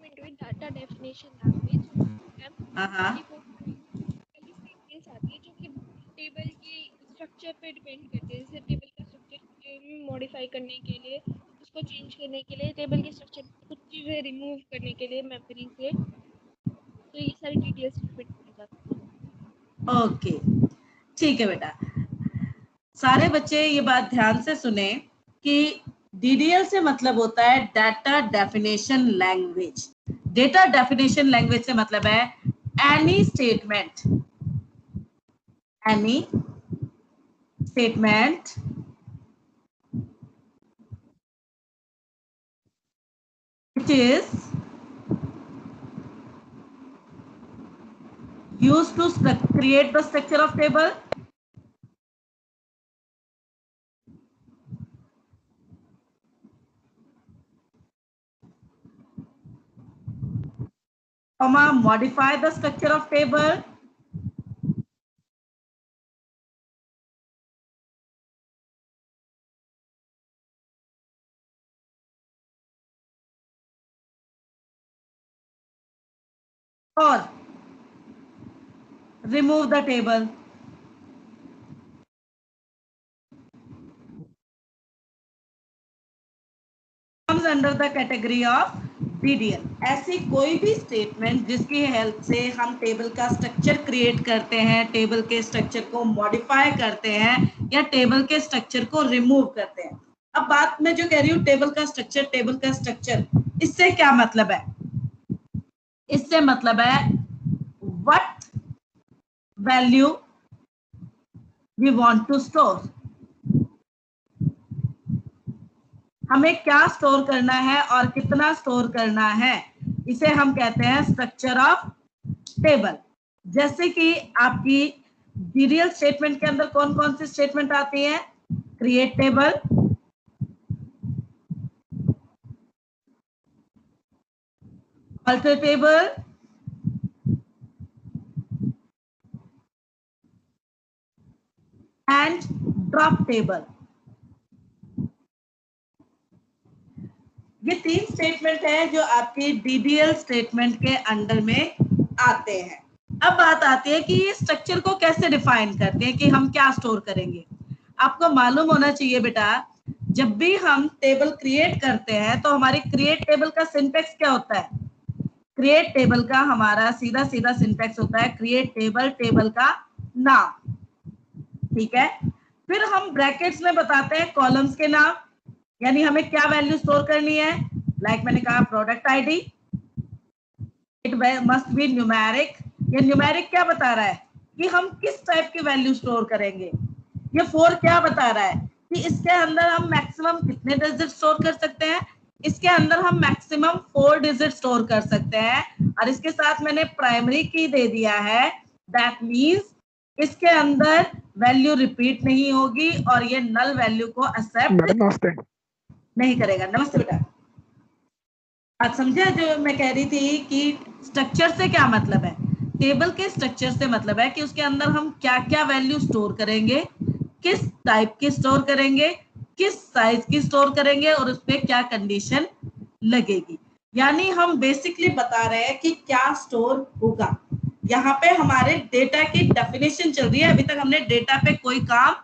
into a data definition language हाँ details आती है जो कि टेबल के स्ट्रक्चर पे डिपेंड करती है। जैसे टेबल का स्ट्रक्चर मॉडिफाई करने के लिए, उसको चेंज करने के लिए, टेबल के स्ट्रक्चर कुछ चीज़ें रिमूव करने के लिए मेमोरी से, तो ये सारी डिटेल्स फिट की जाती है। ओके, ठीक है बेटा। सारे बच्चे ये बात ध्यान से सुने कि डीडीएल से मतलब होता है data definition language. Data definition language से मतलब है any statement which is used to create the structure of table, modify the structure of table, or remove the table. Comes under the category of DDL. ऐसी कोई भी statement जिसकी help से हम table का स्ट्रक्चर क्रिएट करते हैं, table के स्ट्रक्चर को मॉडिफाई करते हैं या टेबल के स्ट्रक्चर को रिमूव करते हैं। अब बात मैं जो कह रही हूँ टेबल का स्ट्रक्चर, इससे क्या मतलब है? इससे मतलब है what value we want to store, हमें क्या स्टोर करना है और कितना स्टोर करना है, इसे हम कहते हैं स्ट्रक्चर ऑफ टेबल। जैसे कि आपकी डीडीएल स्टेटमेंट के अंदर कौन कौन सी स्टेटमेंट आती है? Create table, alter table, and drop table. ये 3 स्टेटमेंट है जो आपकी डीडीएल स्टेटमेंट के अंडर में आते हैं। अब बात आती है कि ये स्ट्रक्चर को कैसे डिफाइन करते हैं कि हम क्या स्टोर करेंगे। आपको मालूम होना चाहिए बेटा, जब भी हम टेबल क्रिएट करते हैं तो हमारी क्रिएट टेबल का सिंटैक्स क्या होता है? क्रिएट टेबल का हमारा सीधा सीधा सिंटैक्स होता है क्रिएट टेबल, टेबल का नाम, ठीक है। फिर हम ब्रैकेट्स में बताते हैं कॉलम्स के नाम, यानी हमें क्या वैल्यू स्टोर करनी है। लाइक मैंने कहा product ID, it must be numeric. ये न्यूमेरिक क्या बता रहा है कि हम किस टाइप की वैल्यू स्टोर करेंगे। ये 4 क्या बता रहा है कि इसके अंदर हम मैक्सिमम कितने डिजिट स्टोर कर सकते हैं। इसके अंदर हम मैक्सिमम 4 डिजिट स्टोर कर सकते हैं। और इसके साथ मैंने प्राइमरी की दे दिया है, दैट मीन्स इसके अंदर वैल्यू रिपीट नहीं होगी और ये नल वैल्यू को एक्सेप्ट नहीं करेगा। नमस्ते बेटा। आज समझा जो मैं कह रही थी कि स्ट्रक्चर से क्या मतलब है? टेबल के स्ट्रक्चर से मतलब है कि उसके अंदर हम क्या क्या वैल्यू स्टोर करेंगे, किस टाइप की स्टोर करेंगे, किस साइज की स्टोर करेंगे और उसपे क्या कंडीशन लगेगी। यानी हम बेसिकली बता रहे हैं कि क्या स्टोर होगा। यहाँ पे हमारे डेटा की डेफिनेशन चल रही है, अभी तक हमने डेटा पे कोई काम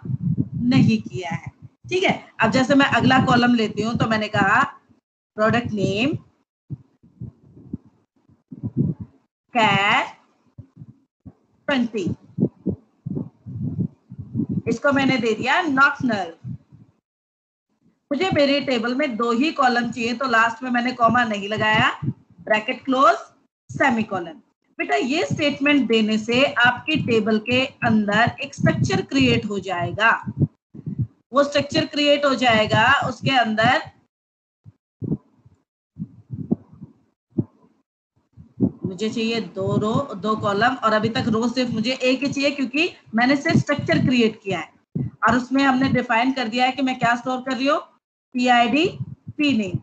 नहीं किया है, ठीक है। अब जैसे मैं अगला कॉलम लेती हूँ तो मैंने कहा प्रोडक्ट नेम कैट 20, इसको मैंने दे दिया नॉट नल। मुझे मेरे टेबल में 2 ही कॉलम चाहिए तो लास्ट में मैंने कॉमा नहीं लगाया, ब्रैकेट क्लोज, सेमीकोलन। बेटा ये स्टेटमेंट देने से आपकी टेबल के अंदर एक स्ट्रक्चर क्रिएट हो जाएगा। वो स्ट्रक्चर क्रिएट हो जाएगा, उसके अंदर मुझे चाहिए 2 रो 2 कॉलम और अभी तक रो सिर्फ मुझे एक ही चाहिए क्योंकि मैंने सिर्फ स्ट्रक्चर क्रिएट किया है और उसमें हमने डिफाइन कर दिया है कि मैं क्या स्टोर कर रही हूँ, PID P name.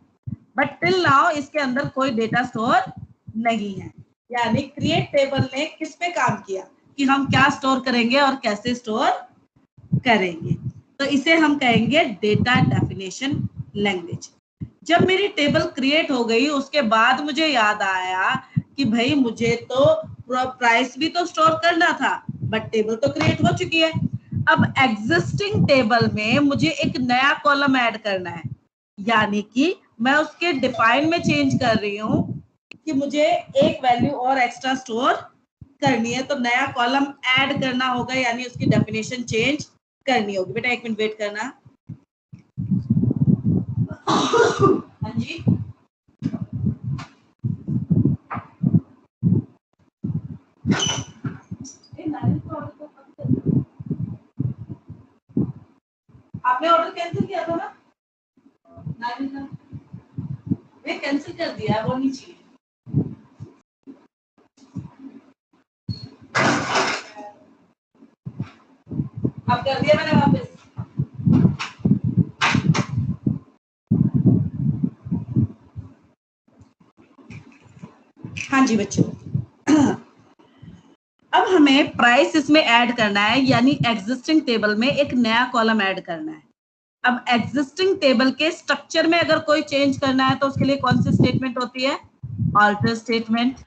But till now इसके अंदर कोई डेटा स्टोर नहीं है। यानी क्रिएट टेबल ने किस पे काम किया कि हम क्या स्टोर करेंगे और कैसे स्टोर करेंगे। तो इसे हम कहेंगे डेटा डेफिनेशन लैंग्वेज। जब मेरी टेबल क्रिएट हो गई उसके बाद मुझे याद आया कि भाई मुझे तो प्राइस भी तो स्टोर करना था, बट टेबल तो क्रिएट हो चुकी है। अब एग्जिस्टिंग टेबल में मुझे एक नया कॉलम ऐड करना है, यानी कि मैं उसके डिफाइन में चेंज कर रही हूँ कि मुझे एक वैल्यू और एक्स्ट्रा स्टोर करनी है, तो नया कॉलम ऐड करना होगा, यानी उसकी डेफिनेशन चेंज करनी होगी। बेटा 1 मिनट वेट करना। हाँ जी, आपने ऑर्डर कैंसिल किया था ना? मैं कैंसिल कर दिया, वो नहीं चाहिए। अब कर दिया मैंने वापस। हाँ जी बच्चों, अब हमें प्राइस इसमें ऐड करना है, यानी एग्जिस्टिंग टेबल में एक नया कॉलम ऐड करना है। अब एग्जिस्टिंग टेबल के स्ट्रक्चर में अगर कोई चेंज करना है तो उसके लिए कौन सी स्टेटमेंट होती है? Alter statement.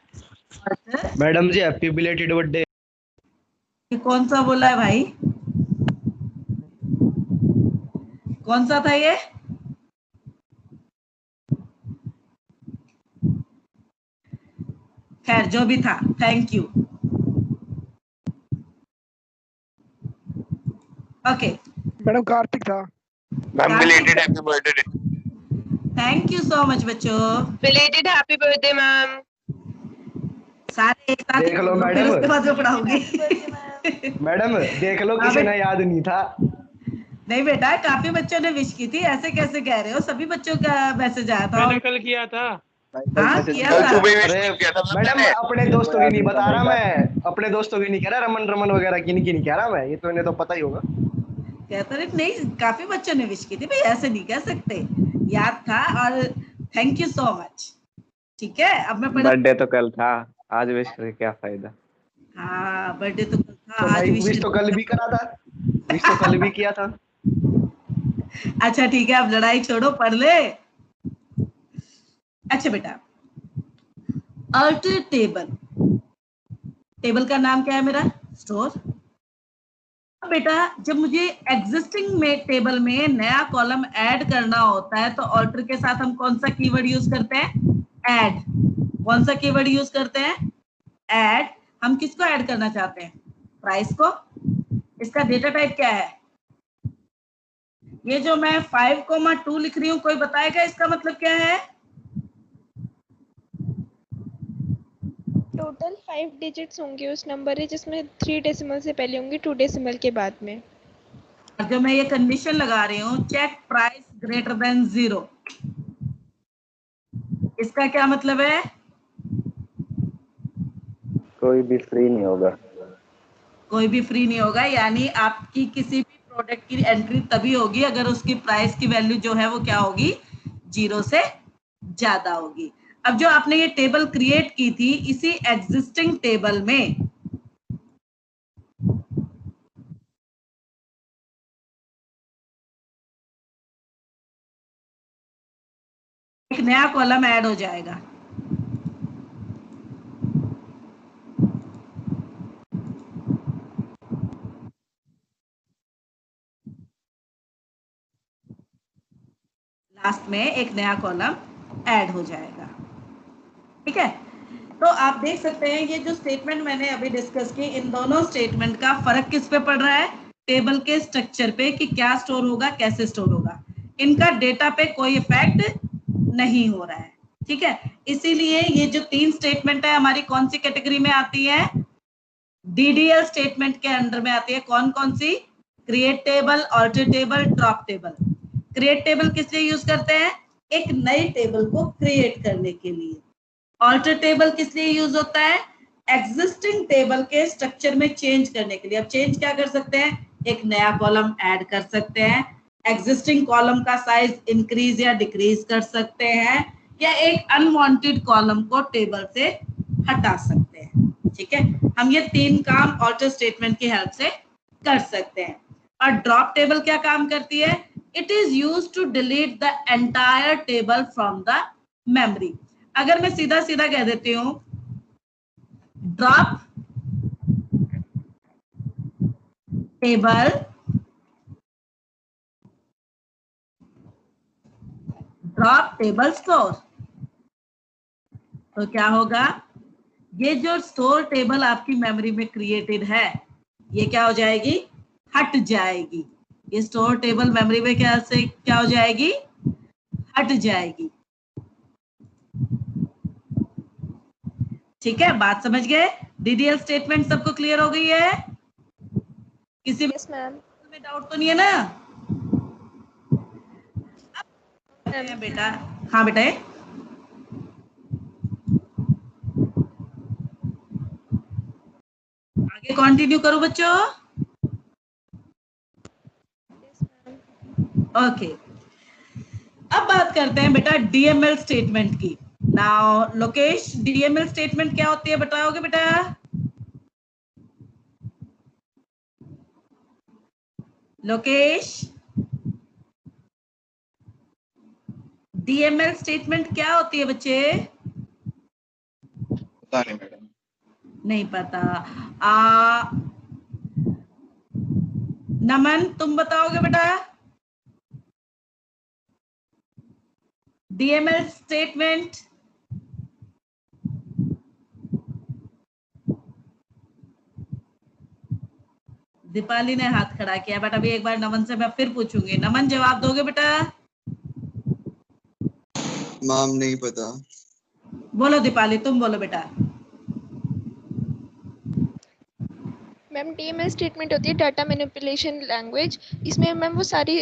Madam ji happy belated birthday. ये कौन सा बोला है भाई? कौन सा था ये? खैर जो भी था, thank you. Okay madam Kartik था। Ma'am belated happy birthday. Thank you so much बच्चों। Belated happy birthday ma'am. सारे एक साथ ही देख लो बोलो, फिर मैडम। उसके बाद में पढ़ाऊंगी। मैडम देख लो किसी ने याद नहीं था। नहीं बेटा, काफी बच्चों ने विश की थी, ऐसे कैसे कह रहे हो? सभी बच्चों का मैसेज आया था। मैंने कल किया था। हाँ किया कल था। सुबह विश अरे किया था मैडम अपने दोस्तों की नहीं बता रहा मैं, अपने दोस्तों की नहीं कह रहा, रमन रमन वगैरह की नहीं कह रहा मैं, ये तो इन्हें तो पता ही होगा। कहता नहीं, काफी बच्चों ने विश की थी भाई, ऐसे नहीं कह सकते। याद था और थैंक यू सो मच। ठीक है, अब मैं पढ़ा। बर्थडे तो कल था, आज विश करके क्या फायदा। हाँ बर्थडे तो कल था, तो आज भाई विश विश तो कल भी करा था, विश तो कल भी किया था। अच्छा ठीक है, अब लड़ाई छोड़ो, पढ़ ले। अच्छा बेटा, अल्टर टेबल, टेबल का नाम क्या है मेरा? स्टोर। बेटा जब मुझे एग्जिस्टिंग में टेबल में नया कॉलम ऐड करना होता है तो ऑल्टर के साथ हम कौन सा कीवर्ड यूज करते हैं? ऐड। कौन सा कीवर्ड यूज करते हैं? ऐड। हम किसको ऐड करना चाहते हैं? प्राइस को। इसका डेटा टाइप क्या है? ये जो मैं 5,2 लिख रही हूँ, कोई बताएगा इसका मतलब क्या है? टोटल 5 डिजिट्स होंगे उस नंबर है जिसमें 3 डेसिमल से पहले होंगे, 2 डेसिमल के बाद में। और जो मैं ये कंडीशन लगा रही हूँ, चेक प्राइस ग्रेटर देन 0, इसका क्या मतलब है? कोई भी फ्री नहीं होगा। कोई भी फ्री नहीं होगा, यानी आपकी किसी भी प्रोडक्ट की एंट्री तभी होगी अगर उसकी प्राइस की वैल्यू जो है वो क्या होगी? 0 से ज्यादा होगी। अब जो आपने ये टेबल क्रिएट की थी, इसी एग्जिस्टिंग टेबल में एक नया कॉलम ऐड हो जाएगा। लास्ट में एक नया कॉलम ऐड हो जाएगा। ठीक है, तो आप देख सकते हैं ये जो स्टेटमेंट मैंने अभी डिस्कस की, इन दोनों स्टेटमेंट का फर्क किस पे पड़ रहा है? टेबल के स्ट्रक्चर पे, कि क्या स्टोर होगा, कैसे स्टोर होगा। इनका डेटा पे कोई इफेक्ट नहीं हो रहा है। ठीक है, इसीलिए ये जो 3 स्टेटमेंट है हमारी कौन सी कैटेगरी में आती है? डीडीएल स्टेटमेंट के अंडर में आती है। कौन कौन सी? Create table, alter table, drop table. Create table किस लिए यूज करते हैं? एक नई टेबल को क्रिएट करने के लिए। ऑल्टर टेबल किस लिए यूज होता है? एग्जिस्टिंग टेबल के स्ट्रक्चर में चेंज करने के लिए। अब चेंज क्या कर सकते हैं? एक नया कॉलम ऐड कर सकते हैं, एग्जिस्टिंग कॉलम का साइज इंक्रीज या डिक्रीज कर सकते हैं, या एक अनवांटेड कॉलम को टेबल से हटा सकते हैं। ठीक है, हम ये 3 काम ऑल्टर स्टेटमेंट की हेल्प से कर सकते हैं। और ड्रॉप टेबल क्या काम करती है? It is used to delete the entire table from the memory. अगर मैं सीधा सीधा कह देती हूँ ड्रॉप टेबल स्टोर, तो क्या होगा, ये जो स्टोर टेबल आपकी मेमोरी में क्रिएटेड है ये क्या हो जाएगी, हट जाएगी। ये स्टोर टेबल मेमोरी में क्या हो जाएगी, हट जाएगी। ठीक है, बात समझ गए? डीडीएल स्टेटमेंट सबको क्लियर हो गई है? किसी यस मैम। में डाउट तो नहीं है ना? बेटा हाँ बेटा, आगे कंटिन्यू करो बच्चों। ओके, अब बात करते हैं बेटा डीएमएल स्टेटमेंट की। नाउ लोकेश, डीएमएल स्टेटमेंट क्या होती है बताओगे बेटा? लोकेश, डीएमएल स्टेटमेंट क्या होती है बच्चे? पता नहीं मैडम। नहीं पता। नमन तुम बताओगे बेटा? डीएमएल स्टेटमेंट दीपाली ने हाथ खड़ा किया, बट अभी एक बार नमन से मैं फिर पूछूंगी। नमन जवाब दोगे बेटा? मैम नहीं पता। बोलो दीपाली, तुम बोलो बेटा। मैम डीएमएल स्टेटमेंट होती है डाटा मैनिपुलेशन लैंग्वेज। इसमें मैम वो सारी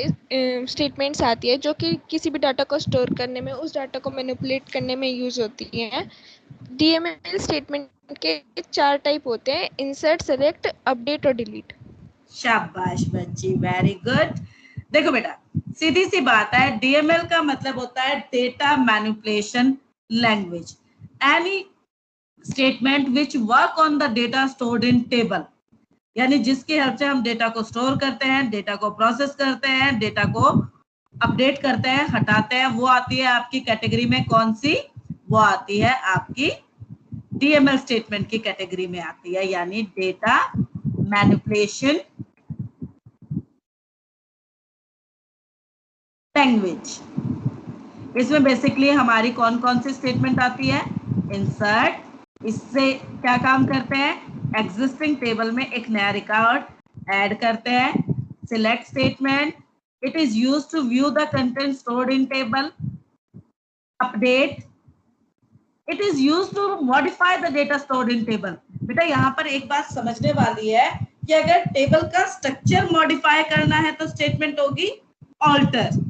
स्टेटमेंट्स आती है जो कि किसी भी डाटा को स्टोर करने में, उस डाटा को मैनिपुलेट करने में यूज होती हैं। डीएमएल स्टेटमेंट के 4 टाइप होते हैं, इंसर्ट, सेलेक्ट, अपडेट और डिलीट। शाबाश बच्ची, वेरी गुड। देखो बेटा, सीधी सी बात है, डीएमएल का मतलब होता है data manipulation language. Any statement which work on the data stored in table, यानी जिसकी हेल्प से हम डेटा को स्टोर करते हैं, डेटा को प्रोसेस करते हैं, डेटा को अपडेट करते हैं, हटाते हैं, वो आती है आपकी कैटेगरी में कौन सी? वो आती है आपकी डीएमएल स्टेटमेंट की कैटेगरी में आती है, यानी डेटा मैनिपुलेशन लैंग्वेज। इसमें बेसिकली हमारी कौन कौन सी स्टेटमेंट आती है? इंसर्ट, इससे क्या काम करते हैं? एग्जिस्टिंग टेबल में एक नया रिकॉर्ड ऐड करते हैं। Select statement, it is used to view the content stored in table. Update, it is used to modify the data stored in table. बेटा यहाँ पर एक बात समझने वाली है कि अगर टेबल का स्ट्रक्चर मॉडिफाई करना है तो स्टेटमेंट होगी ऑल्टर,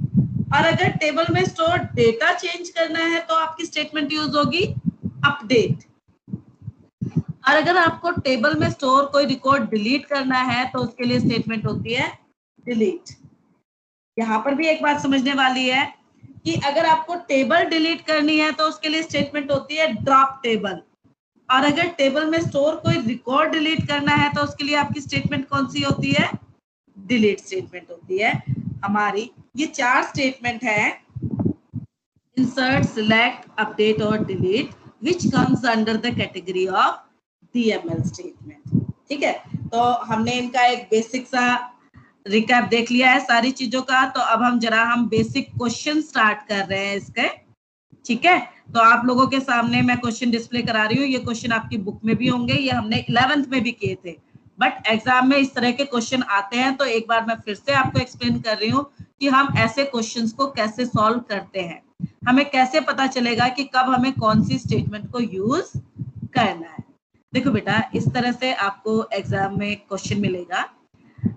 और अगर टेबल में स्टोर डेटा चेंज करना है तो आपकी स्टेटमेंट यूज होगी अपडेट। और अगर आपको टेबल में स्टोर कोई रिकॉर्ड डिलीट करना है तो उसके लिए स्टेटमेंट होती है डिलीट। यहाँ पर भी एक बात समझने वाली है कि अगर आपको टेबल डिलीट करनी है तो उसके लिए स्टेटमेंट होती है ड्रॉप टेबल, और अगर टेबल में स्टोर कोई रिकॉर्ड डिलीट करना है तो उसके लिए आपकी स्टेटमेंट कौन सी होती है? डिलीट स्टेटमेंट होती है हमारी। ये 4 स्टेटमेंट है, इंसर्ट, सिलेक्ट, अपडेट और delete, which comes under the category of DML statement. ठीक है, तो हमने इनका एक बेसिक सा रिकैप देख लिया है सारी चीजों का। तो अब हम बेसिक क्वेश्चन स्टार्ट कर रहे हैं इसके। ठीक है, तो आप लोगों के सामने मैं क्वेश्चन डिस्प्ले करा रही हूँ। ये क्वेश्चन आपकी बुक में भी होंगे, ये हमने 11th में भी किए थे, बट एग्जाम में इस तरह के क्वेश्चन आते हैं। तो एक बार मैं फिर से आपको एक्सप्लेन कर रही हूँ कि हम ऐसे क्वेश्चंस को कैसे सॉल्व करते हैं। हमें कैसे पता चलेगा कि कब हमें कौन सी स्टेटमेंट को यूज करना है। देखो बेटा, इस तरह से आपको एग्जाम में क्वेश्चन मिलेगा।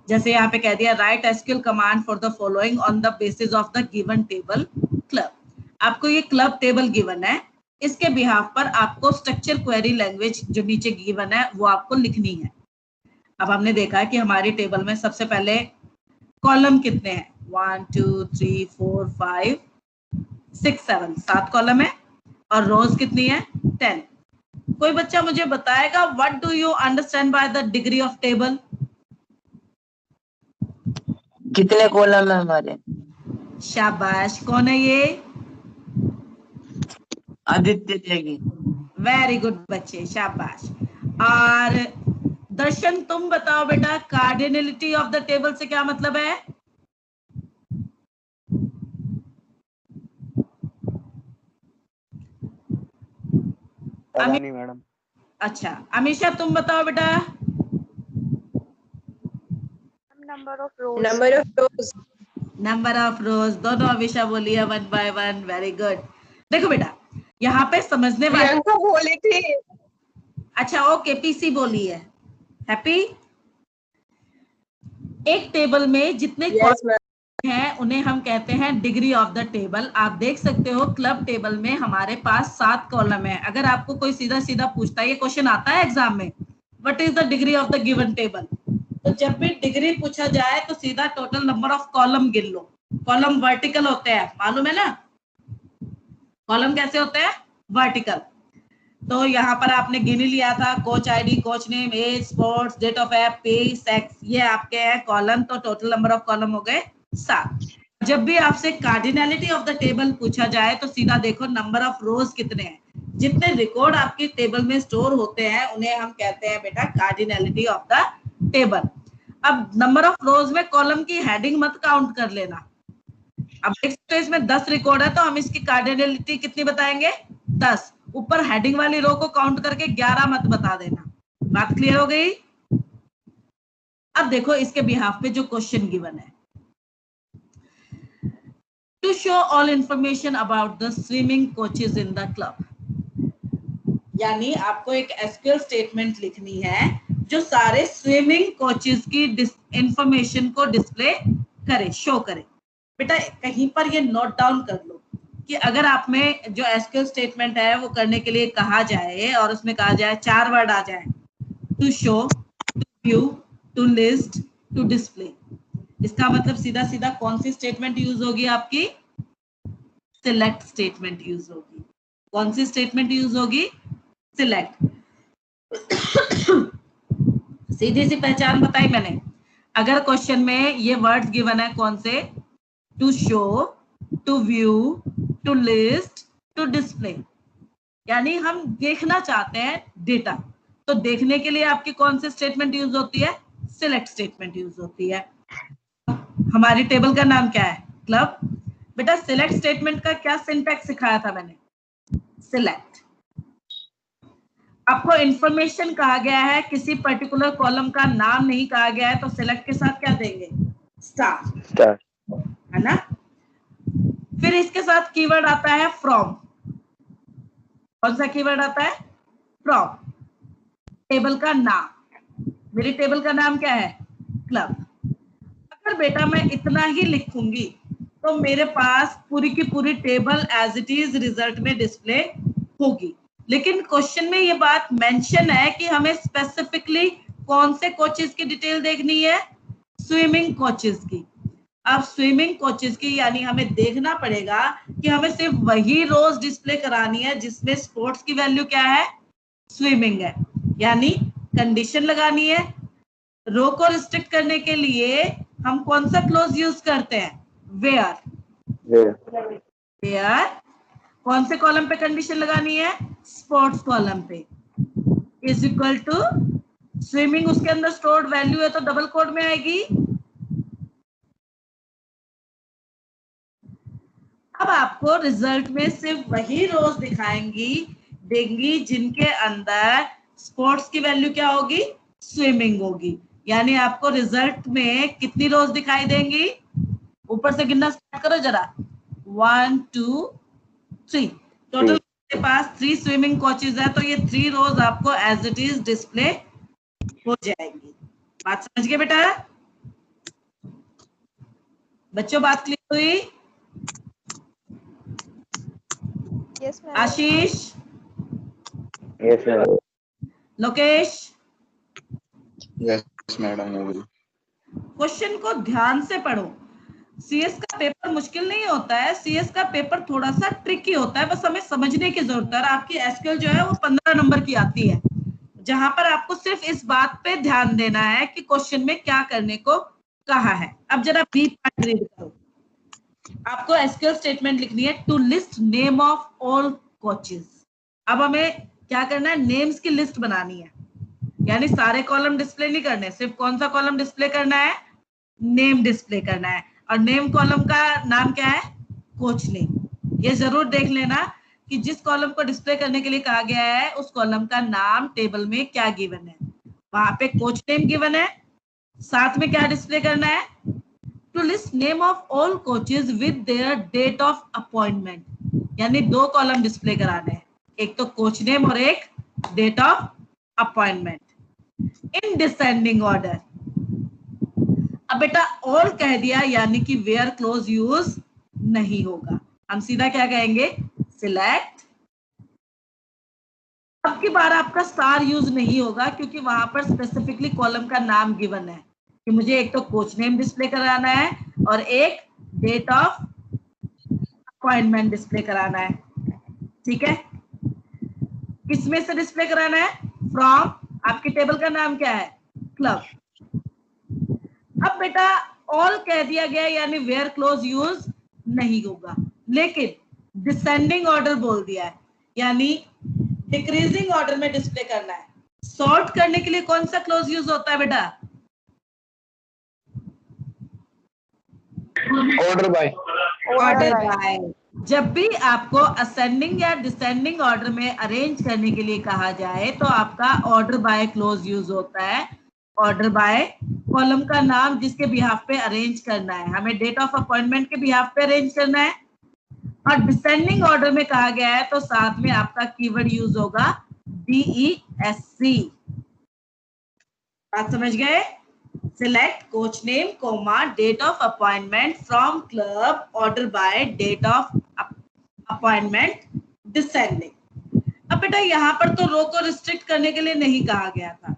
जैसे यहाँ पे कह दिया, right SQL command for the following on the basis of the given table club. आपको ये क्लब टेबल गिवन है, इसके बिहाफ पर आपको स्ट्रक्चर क्वेरी लैंग्वेज जो नीचे गिवन है वो आपको लिखनी है। अब हमने देखा कि हमारी टेबल में सबसे पहले कॉलम कितने हैं? 1 2 3 4 5 6 7, 7 कॉलम है, और रोज कितनी है? 10। कोई बच्चा मुझे बताएगा what do you understand by the degree of table? कितने कॉलम है हमारे? शाबाश, कौन है ये? आदित्य त्यागी। वेरी गुड बच्चे, शाबाश। और दर्शन तुम बताओ बेटा, कार्डिनलिटी ऑफ द टेबल से क्या मतलब है? पता नहीं मैडम। अच्छा, अमीशा तुम बताओ बेटा। Number of rose. Number of रोज, दोनों अमीशा बोली है 1 by 1। Very good. देखो बेटा, यहाँ पे समझने वाली बोली थी। अच्छा ओके, पीसी बोली है। हैप्पी, एक टेबल में जितने कॉलम हैं उन्हें हम कहते हैं डिग्री ऑफ द टेबल। आप देख सकते हो क्लब टेबल में हमारे पास 7 कॉलम है। अगर आपको कोई सीधा सीधा पूछता है, ये क्वेश्चन आता है एग्जाम में, what is the degree of the given table, तो जब भी डिग्री पूछा जाए तो सीधा टोटल नंबर ऑफ कॉलम गिन लो। कॉलम वर्टिकल होते हैं, मालूम है ना? कॉलम कैसे होते हैं? वर्टिकल। तो यहाँ पर आपने गिन लिया था, coach ID, coach name, age, sports, date of app, pay, sex, ये आपके हैं कॉलम। तो टोटल नंबर ऑफ कॉलम हो गए 7। जब भी आपसे कार्डिनलिटी ऑफ द टेबल पूछा जाए तो सीधा देखो नंबर ऑफ रोज कितने हैं। जितने रिकॉर्ड आपके टेबल में स्टोर होते हैं उन्हें हम कहते हैं बेटा कार्डिनलिटी ऑफ द टेबल। अब नंबर ऑफ रोज में कॉलम की हेडिंग मत काउंट कर लेना। अब देख सकते हो इसमें 10 रिकॉर्ड है, तो हम इसकी कार्डिनलिटी कितनी बताएंगे? 10। ऊपर हेडिंग वाली रो को काउंट करके 11 मत बता देना। बात क्लियर हो गई? अब देखो इसके बिहाफ पे जो क्वेश्चन गिवन है, to show all information about the swimming coaches in the club. यानी आपको एक एसक्यूएल स्टेटमेंट लिखनी है जो सारे स्विमिंग कोचेस की इंफॉर्मेशन को डिस्प्ले करे, शो करे। बेटा कहीं पर ये नोट डाउन कर लो कि अगर आप में जो एसक्यूएल स्टेटमेंट है वो करने के लिए कहा जाए और उसमें कहा जाए 4 वर्ड आ जाए, to show, to view, to list, to display, इसका मतलब सीधा सीधा कौन सी स्टेटमेंट यूज होगी आपकी? सिलेक्ट स्टेटमेंट यूज होगी। कौन सी स्टेटमेंट यूज होगी? सिलेक्ट। सीधी सी पहचान बताई मैंने। अगर क्वेश्चन में ये वर्ड्स गिवन है कौन से? To show, to view, to list, to display, यानी हम देखना चाहते हैं डेटा। तो देखने के लिए आपकी कौन सी स्टेटमेंट यूज होती है? सिलेक्ट स्टेटमेंट यूज होती है। हमारी टेबल का नाम क्या है? क्लब। बेटा सिलेक्ट स्टेटमेंट का क्या सिंटैक्स सिखाया था मैंने? सिलेक्ट। आपको इंफॉर्मेशन कहा गया है, किसी पर्टिकुलर कॉलम का नाम नहीं कहा गया है, तो सिलेक्ट के साथ क्या देंगे? स्टार, है ना? फिर इसके साथ कीवर्ड आता है फ्रॉम। कौन सा कीवर्ड आता है? फ्रॉम। टेबल का नाम, मेरी टेबल का नाम क्या है? क्लब। अगर बेटा मैं इतना ही लिखूंगी तो मेरे पास पूरी की पूरी table as it is result में डिस्प्ले होगी। लेकिन क्वेश्चन में ये बात मेंशन है कि हमें स्पेसिफिकली कौन से कोचेस की डिटेल देखनी है? स्विमिंग कोचेस की। अब स्विमिंग कोचेस की यानी हमें देखना पड़ेगा कि हमें सिर्फ वही रोज डिस्प्ले करानी है जिसमें स्पोर्ट्स की वैल्यू क्या है? स्विमिंग है। यानी कंडीशन लगानी है। रो को रिस्ट्रिक्ट करने के लिए हम कौन सा क्लोज यूज करते हैं? वेयर। कौन से कॉलम पे कंडीशन लगानी है? स्पोर्ट्स कॉलम पे। इज इक्वल टू स्विमिंग, उसके अंदर स्टोर्ड वैल्यू है तो डबल कोड में आएगी। अब आपको रिजल्ट में सिर्फ वही रोज देंगी जिनके अंदर स्पोर्ट्स की वैल्यू क्या होगी? स्विमिंग होगी। यानी आपको रिजल्ट में कितनी रोज दिखाई देंगी? ऊपर से गिनना स्टार्ट करो जरा। 1 2 3। टोटल के पास 3 स्विमिंग कोचेस है, तो ये 3 रोज आपको एज इट इज डिस्प्ले हो जाएगी। बात समझ गए बेटा? बच्चों बात क्लियर हुई? Yes ma'am. Ashish, yes madam. Lokesh, yes madam. Question को ध्यान से पढ़ो। सीएस का पेपर मुश्किल नहीं होता है, सीएस का पेपर थोड़ा सा ट्रिकी होता है, बस हमें समझने की जरूरत है। आपकी एसक्यूएल जो है वो 15 नंबर की आती है, जहां पर आपको सिर्फ इस बात पे ध्यान देना है कि क्वेश्चन में क्या करने को कहा है। अब जरा बी पार्ट रीड करो। आपको एसक्यूएल स्टेटमेंट लिखनी है to list name of all coaches. अब हमें क्या करना है, नेम्स की लिस्ट बनानी है, यानी सारे कॉलम डिस्प्ले नहीं करने, सिर्फ कौन सा कॉलम डिस्प्ले करना है, नेम डिस्प्ले करना है। और नेम कॉलम का नाम क्या है, कोच नेम। ये जरूर देख लेना कि जिस कॉलम को डिस्प्ले करने के लिए कहा गया है उस कॉलम का नाम टेबल में क्या गिवन है। वहां पे कोच नेम गिवन है, साथ में क्या डिस्प्ले करना है, to list name of all coaches with their date of appointment, यानी दो कॉलम डिस्प्ले कराने हैं, एक तो कोच नेम और एक date of appointment in descending order. अब बेटा ऑल कह दिया यानी कि वेयर क्लोज यूज नहीं होगा, हम सीधा क्या कहेंगे, सिलेक्ट। अब की बार आपका स्टार यूज नहीं होगा क्योंकि वहां पर स्पेसिफिकली कॉलम का नाम गिवन है कि मुझे एक तो कोच नेम डिस्प्ले कराना है और एक डेट ऑफ अपॉइंटमेंट डिस्प्ले कराना है। ठीक है, किसमें से डिस्प्ले कराना है, फ्रॉम, आपकी टेबल का नाम क्या है, क्लब। अब बेटा ऑल कह दिया गया यानी वेयर क्लोज यूज नहीं होगा, लेकिन डिसेंडिंग ऑर्डर बोल दिया है यानी डिक्रीजिंग ऑर्डर में डिस्प्ले करना है। सॉर्ट करने के लिए कौन सा क्लोज यूज होता है बेटा, ऑर्डर बाय। Order by. जब भी आपको असेंडिंग या डिसेंडिंग ऑर्डर में अरेंज करने के लिए कहा जाए तो आपका ऑर्डर बाय क्लोज यूज होता है। ऑर्डर बाय कॉलम का नाम जिसके बिहाफ पे अरेंज करना है, हमें डेट ऑफ अपॉइंटमेंट के बिहाफ पे अरेंज करना है। और डिसेंडिंग ऑर्डर में कहा गया है तो साथ में आपका कीवर्ड यूज होगा DESC। बात समझ गए, select coach name comma date of appointment from club order by date of appointment descending. अब बेटा यहाँ पर तो रो को रिस्ट्रिक्ट करने के लिए नहीं कहा गया था,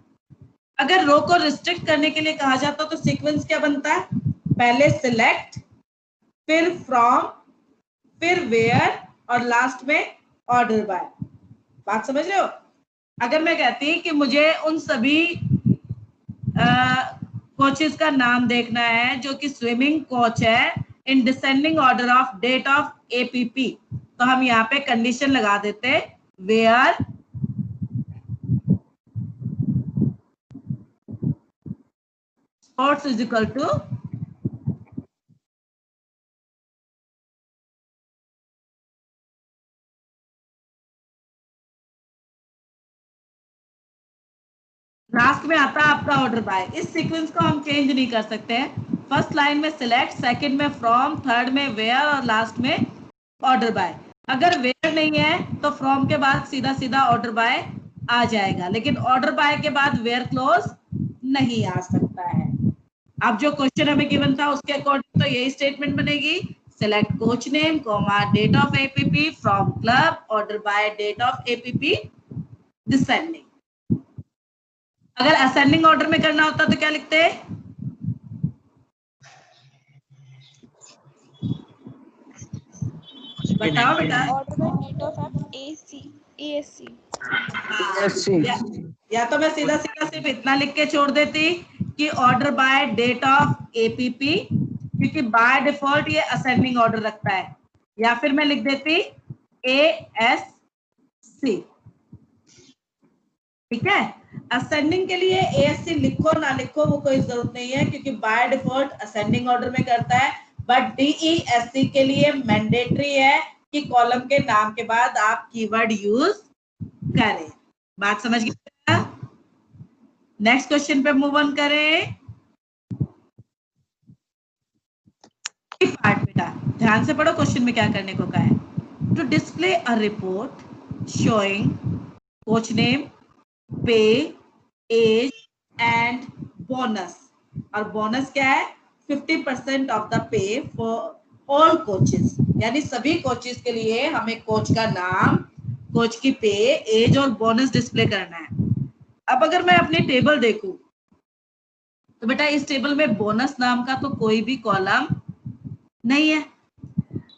अगर रो को रिस्ट्रिक्ट करने के लिए कहा जाता तो सीक्वेंस क्या बनता है, पहले सिलेक्ट, फिर फ्रॉम, फिर वेयर और लास्ट में ऑर्डर बाय। बात समझ रहे हो। अगर मैं कहती कि मुझे उन सभी कोचेस का नाम देखना है जो कि स्विमिंग कोच है in descending order of date of APP, तो हम यहाँ पे कंडीशन लगा देते where sports is equal to last में आता है आपका ऑर्डर बाय। इस सीक्वेंस को हम चेंज नहीं कर सकते हैं, फर्स्ट लाइन में सिलेक्ट, सेकंड में फ्रॉम, थर्ड में वेयर और लास्ट में ऑर्डर बाय। अगर वेयर नहीं है तो फ्रॉम के बाद सीधा सीधा ऑर्डर बाय आ जाएगा, लेकिन ऑर्डर बाय के बाद वेयर क्लोज नहीं आ सकता है। अब जो क्वेश्चन हमें गिवन था उसके अकॉर्डिंग तो यही स्टेटमेंट बनेगी, select coach name comma date of APP from club order by date of APP descending. अगर असेंडिंग ऑर्डर में करना होता तो क्या लिखते हैं, बताओ बेटा, order by date of ASC। या तो मैं सीधा सीधा सिर्फ इतना लिख के छोड़ देती कि order by date of APP, क्योंकि बाय डिफॉल्ट ये असेंडिंग ऑर्डर रखता है, या फिर मैं लिख देती ASC। ठीक है, असेंडिंग के लिए ASC लिखो ना लिखो वो कोई जरूरत नहीं है क्योंकि बाय डिफॉल्ट असेंडिंग ऑर्डर में करता है, बट DESC के लिए मैंडेटरी है कि कॉलम के नाम के बाद आप कीवर्ड यूज करें। बात समझ गए। नेक्स्ट क्वेश्चन पे मूव ऑन करें। पार्ट बेटा ध्यान से पढ़ो, क्वेश्चन में क्या करने को कहा है, to display a report showing coach name, pay, age and bonus. और बोनस क्या है, 50% of the pay for all coaches, यानी सभी कोचेस के लिए हमें कोच का नाम, कोच की पे, एज और बोनस डिस्प्ले करना है। अब अगर मैं अपनी टेबल देखूं तो बेटा इस टेबल में बोनस नाम का तो कोई भी कॉलम नहीं है।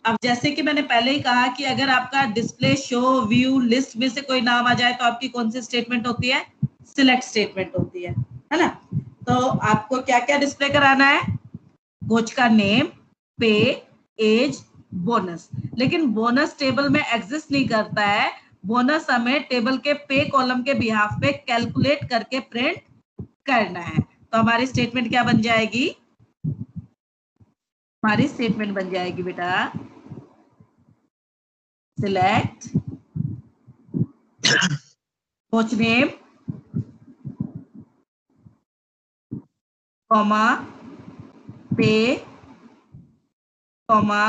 अब जैसे कि मैंने पहले ही कहा कि अगर आपका डिस्प्ले, शो, व्यू, लिस्ट में से कोई नाम आ जाए तो आपकी कौन सी स्टेटमेंट होती है, सिलेक्ट स्टेटमेंट होती है ना। तो आपको क्या क्या डिस्प्ले कराना है, कोच का नेम, पे, एज, बोनस। लेकिन बोनस टेबल में एग्जिस्ट नहीं करता है। बोनस हमें टेबल के पे कॉलम के बिहाफ पे कैलकुलेट करके प्रिंट करना है। तो हमारी स्टेटमेंट क्या बन जाएगी? हमारी स्टेटमेंट बन जाएगी बेटा, सिलेक्ट कोच नेम कॉमा पे कॉमा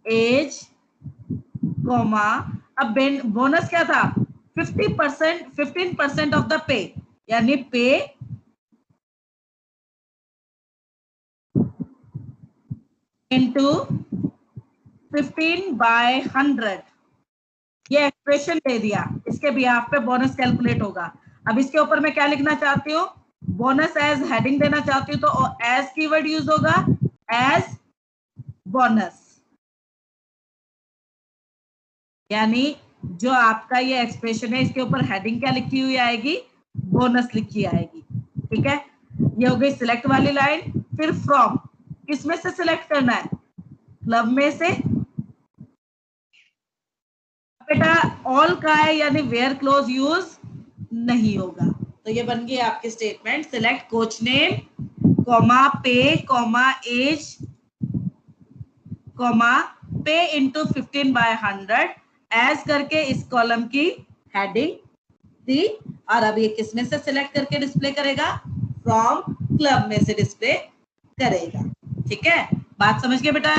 एज कॉमा, अब बोनस क्या था? 50%, 15% ऑफ द पे, यानी पे इंटू 15/100। ये एक्सप्रेशन दे दिया, इसके बिहाफ पे बोनस कैलकुलेट होगा। अब इसके ऊपर मैं क्या लिखना चाहती हूँ? बोनस एज हेडिंग देना चाहती हूँ, तो एज कीवर्ड यूज होगा, एज बोनस। यानी जो आपका ये एक्सप्रेशन है, इसके ऊपर हेडिंग क्या लिखी हुई आएगी? बोनस लिखी आएगी। ठीक है, ये हो गई सिलेक्ट वाली लाइन। फिर फ्रॉम, किसमें से सिलेक्ट करना है? क्लब में से। बेटा ऑल का है, यानी वेयर क्लोज यूज नहीं होगा। तो ये बन गई आपकी statement, select coach name comma पे कॉमा एज कॉमा पे इंटू 15/100 एज करके इस कॉलम की हेडिंग दी। और अब ये किसमें से सिलेक्ट करके डिस्प्ले करेगा? फ्रॉम क्लब में से डिस्प्ले करेगा। ठीक है, बात समझ गए बेटा?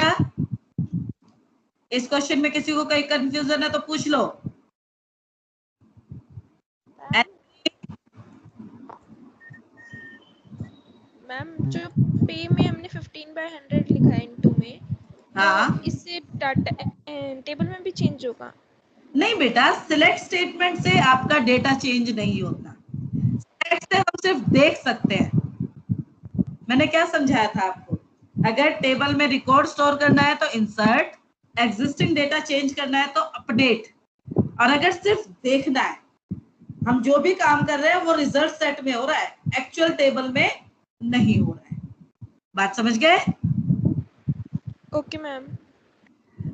इस क्वेश्चन में किसी को कोई कंफ्यूजन है तो पूछ लो। मैम जो पे में हमने 15/100 लिखा है इनटू में, हाँ, तो इससे डाटा टेबल में भी चेंज होगा? नहीं बेटा, सिलेक्ट स्टेटमेंट से आपका डेटा चेंज नहीं होता। सिलेक्ट से हम सिर्फ देख सकते हैं। मैंने क्या समझाया था आपको? अगर टेबल में रिकॉर्ड स्टोर करना है तो इंसर्ट, एग्जिस्टिंग डेटा चेंज करना है तो अपडेट। और अगर सिर्फ देखना है, हम जो भी काम कर रहे हैं वो रिजल्ट सेट में हो रहा है, एक्चुअल टेबल में नहीं हो रहा है। बात समझ गए? Okay ma'am.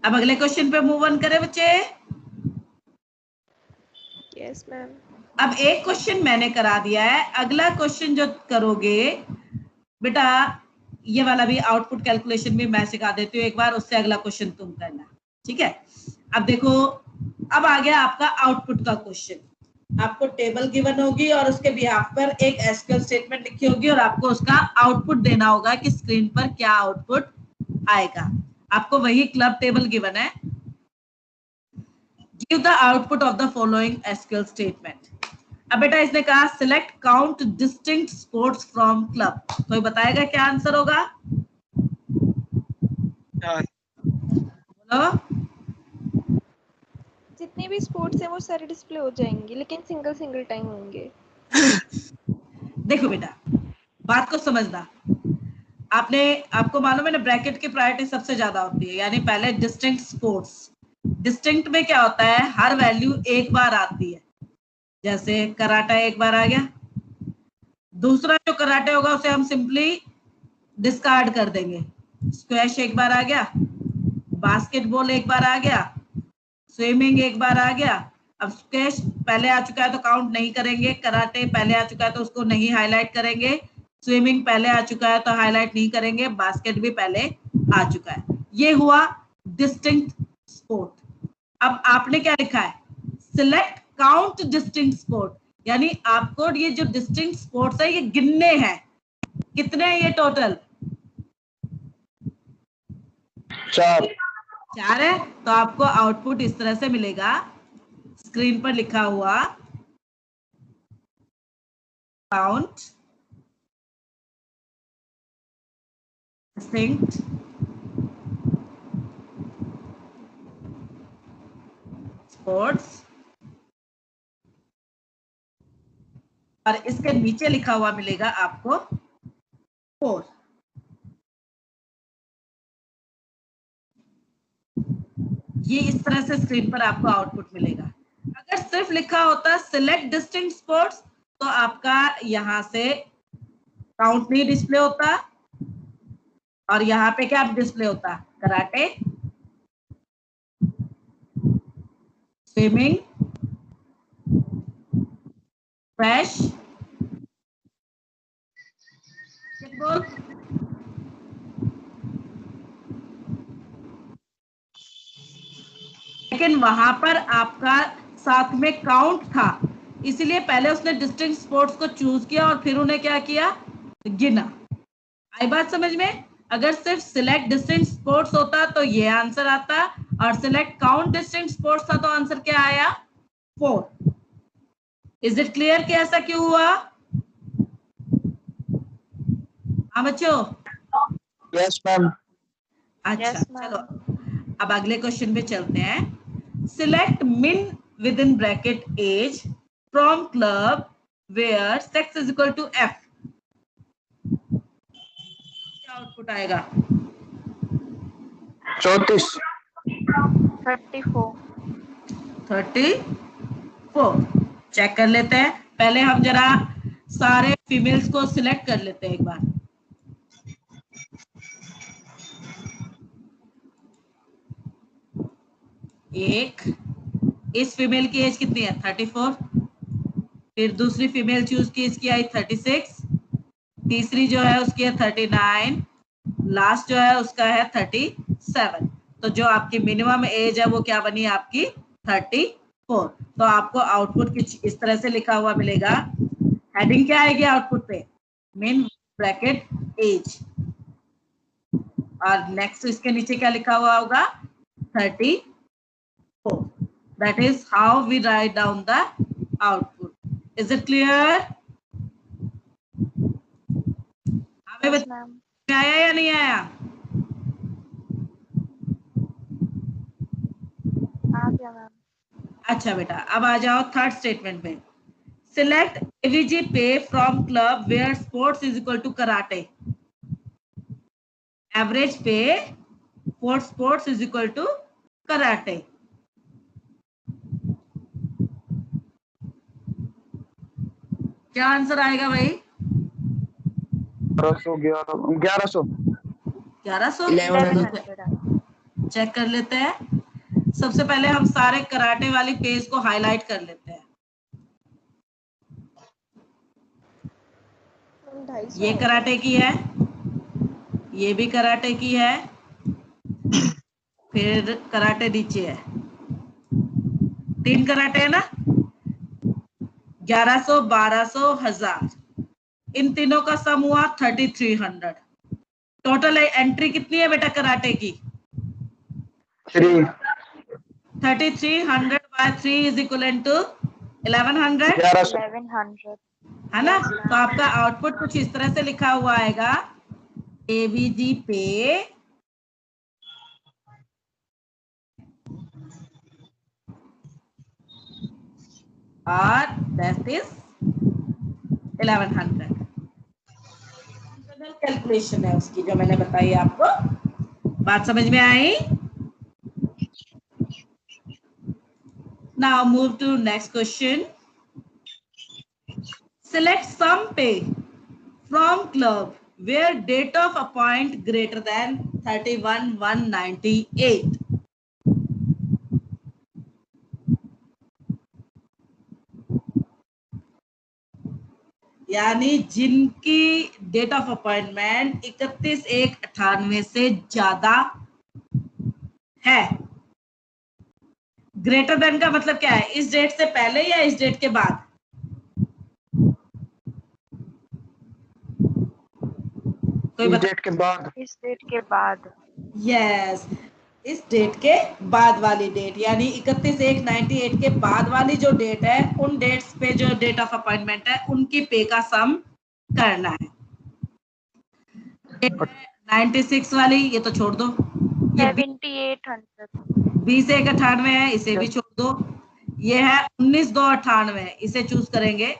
अब अगले क्वेश्चन पे मूव ऑन करें बच्चे। Yes ma'am. अब एक क्वेश्चन मैंने करा दिया है, अगला क्वेश्चन जो करोगे बेटा, ये वाला भी आउटपुट कैलकुलेशन भी मैं सिखा देती हूँ एक बार, उससे अगला क्वेश्चन तुम करना। ठीक है, अब देखो, अब आ गया आपका आउटपुट का क्वेश्चन। आपको टेबल गिवन होगी और उसके बिहाफ पर एक एसक्यूएल स्टेटमेंट लिखी होगी और आपको उसका आउटपुट देना होगा कि स्क्रीन पर क्या आउटपुट आएगा। आपको वही क्लब टेबल गिवन है। Give the output of the following SQL statement. अब बेटा इसने कहा select count distinct sports from club. कोई बताएगा क्या आंसर होगा? बोलो। जितने भी स्पोर्ट्स हैं वो सारे डिस्प्ले हो जाएंगे, लेकिन सिंगल सिंगल टाइम होंगे। देखो बेटा, बात को समझना। आपको मालूम है ना, ब्रैकेट की प्रायोरिटी सबसे ज्यादा होती है, यानी पहले डिस्टिंक्ट स्पोर्ट्स। डिस्टिंक्ट में क्या होता है? हर वैल्यू एक बार आती है। जैसे कराटा एक बार आ गया, दूसरा जो कराटे होगा उसे हम सिंपली डिस्कार्ड कर देंगे। स्क्वैश एक बार आ गया, बास्केटबॉल एक बार आ गया, स्विमिंग एक बार आ गया। अब स्क्वैश पहले आ चुका है तो काउंट नहीं करेंगे, कराटे पहले आ चुका है तो उसको नहीं हाईलाइट करेंगे, स्विमिंग पहले आ चुका है तो हाईलाइट नहीं करेंगे, बास्केट भी पहले आ चुका है। ये हुआ डिस्टिंक्ट स्पोर्ट। अब आपने क्या लिखा है? सिलेक्ट काउंट डिस्टिंक्ट स्पोर्ट, यानी आपको ये जो डिस्टिंक्ट स्पोर्ट्स है ये गिनने हैं। कितने हैं ये टोटल? 4 है। तो आपको आउटपुट इस तरह से मिलेगा, स्क्रीन पर लिखा हुआ काउंट डिस्टिंक्ट स्पोर्ट्स, और इसके नीचे लिखा हुआ मिलेगा आपको 4। ये इस तरह से स्क्रीन पर आपको आउटपुट मिलेगा। अगर सिर्फ लिखा होता सिलेक्ट डिस्टिंक्ट स्पोर्ट्स तो आपका यहां से काउंट नहीं डिस्प्ले होता, और यहाँ पे क्या डिस्प्ले होता? कराटे, स्विमिंग, फ्रेश, बास्केटबॉल, लेकिन वहां पर आपका साथ में काउंट था, इसीलिए पहले उसने डिस्टिंक्ट स्पोर्ट्स को चूज किया और फिर उन्हें क्या किया? गिना। आई बात समझ में? अगर सिर्फ सिलेक्ट डिस्टिंक्ट स्पोर्ट्स होता तो ये आंसर आता, और सिलेक्ट काउंट डिस्टिंक्ट स्पोर्ट्स था तो आंसर क्या आया? 4। इज इट क्लियर कि ऐसा क्यों हुआ? हाँ बच्चों? Yes ma'am. अच्छा Yes, ma'am. चलो अब अगले क्वेश्चन पे चलते हैं। Select min within bracket age from club where sex is equal to F. क्या आउटपुट आएगा? 34। 34. 34। चेक कर लेते हैं। पहले हम जरा सारे फीमेल्स को सिलेक्ट कर लेते हैं एक बार। एक, इस फीमेल की एज कितनी है? 34। फिर दूसरी फीमेल चूज की, इसकी आई 36। तीसरी जो है उसकी है 39। लास्ट जो है उसका है 37। तो जो आपकी मिनिमम एज है वो क्या बनी आपकी? 34। तो आपको आउटपुट इस तरह से लिखा हुआ मिलेगा। हेडिंग क्या आएगी आउटपुट पे? मिन ब्रैकेट एज, और नेक्स्ट इसके नीचे क्या लिखा हुआ होगा? 34. That is how we write down the output. Is it clear? Yes, ma'am. आया या नहीं आया? आ गया मैम. अच्छा बेटा, अब आ जाओ थर्ड स्टेटमेंट में। Select AVG pay from club where sports is equal to karate. Average pay for sports is equal to karate. क्या आंसर आएगा भाई? 1100। 1100. चेक कर लेते हैं। सबसे पहले हम सारे कराटे वाली पेज को हाईलाइट कर लेते हैं। ये कराटे की है, ये भी कराटे की है, फिर कराटे नीचे है। 3 कराटे है ना? 1100, 1200, 1000, इन तीनों का सम हुआ 3300। टोटल एंट्री कितनी है बेटा कराटे की? 3। 3300 बाय 3 इज इक्वल टू 1100, 1100. है ना? तो आपका आउटपुट कुछ इस तरह से लिखा हुआ आएगा, एवीजी पे और दैट इज 1100। कैलकुलेशन है उसकी जो मैंने बताई आपको। बात समझ में आई? Now move to next question. Select some pay from club where date of appoint greater than 31,198. यानी जिनकी डेट ऑफ अपॉइंटमेंट 31/1/98 से ज्यादा है। ग्रेटर देन का मतलब क्या है? इस डेट से पहले या इस डेट के बाद? कोई इस बता? डेट के बाद। इस डेट के बाद. यस, इस डेट के बाद वाली डेट, यानी 31/1/98 के बाद वाली जो डेट है, उन डेट्स पे जो डेट ऑफ अपॉइंटमेंट है उनकी पे का सम करना है। 96 वाली ये तो छोड़ दो, ये 7800. 20/1/98 है, इसे भी छोड़ दो। ये है 19/2/98, इसे चूज करेंगे।